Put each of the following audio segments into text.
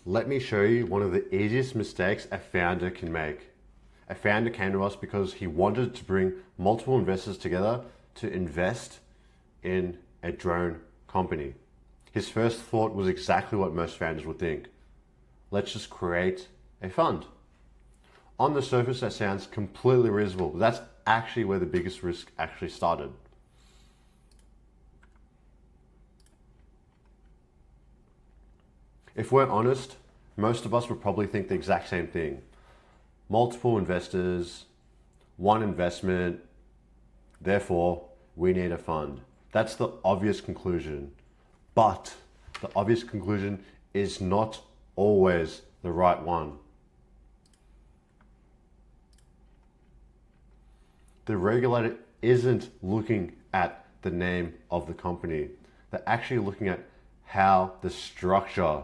Let me show you one of the easiest mistakes a founder can make. A founder came to us because he wanted to bring multiple investors together to invest in a drone company. His first thought was exactly what most founders would think. Let's just create a fund. On the surface, that sounds completely reasonable, but that's actually where the biggest risk actually started. If we're honest, most of us would probably think the exact same thing. Multiple investors, one investment, therefore we need a fund. That's the obvious conclusion. But the obvious conclusion is not always the right one. The regulator isn't looking at the name of the company. They're actually looking at how the structure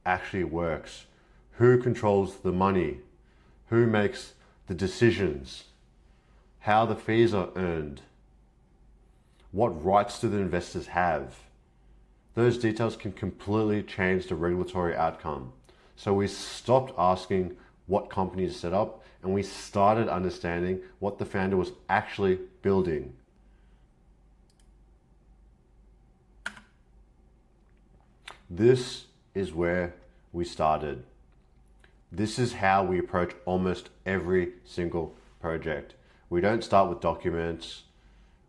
actually works. Who controls the money? Who makes the decisions? How the fees are earned? What rights do the investors have? Those details can completely change the regulatory outcome. So we stopped asking what company to set up and we started understanding what the founder was actually building. This is where we started. This is how we approach almost every single project. We don't start with documents.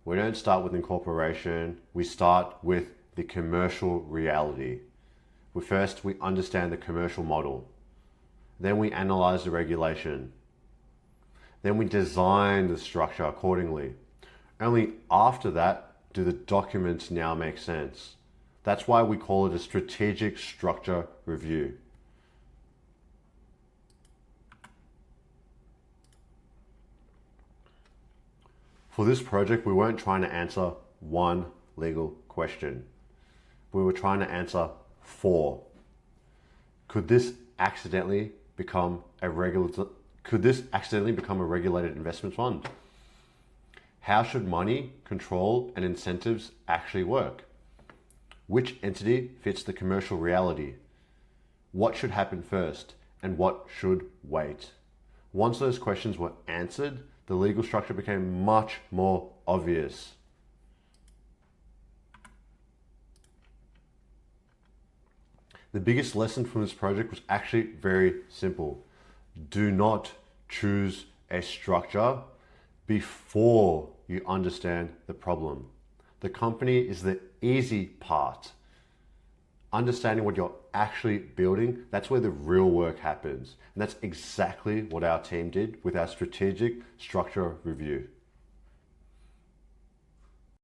We don't start with incorporation. We start with the commercial reality. First, we understand the commercial model. Then we analyze the regulation. Then we design the structure accordingly. Only after that do the documents now make sense. That's why we call it a strategic structure review. For this project, we weren't trying to answer one legal question. We were trying to answer 4. Could this accidentally become a regulated investment fund? How should money, control, and incentives actually work? Which entity fits the commercial reality? What should happen first and what should wait? Once those questions were answered, the legal structure became much more obvious. The biggest lesson from this project was actually very simple. Do not choose a structure before you understand the problem. The company is the easy part. Understanding what you're actually building, that's where the real work happens. And that's exactly what our team did with our strategic structure review.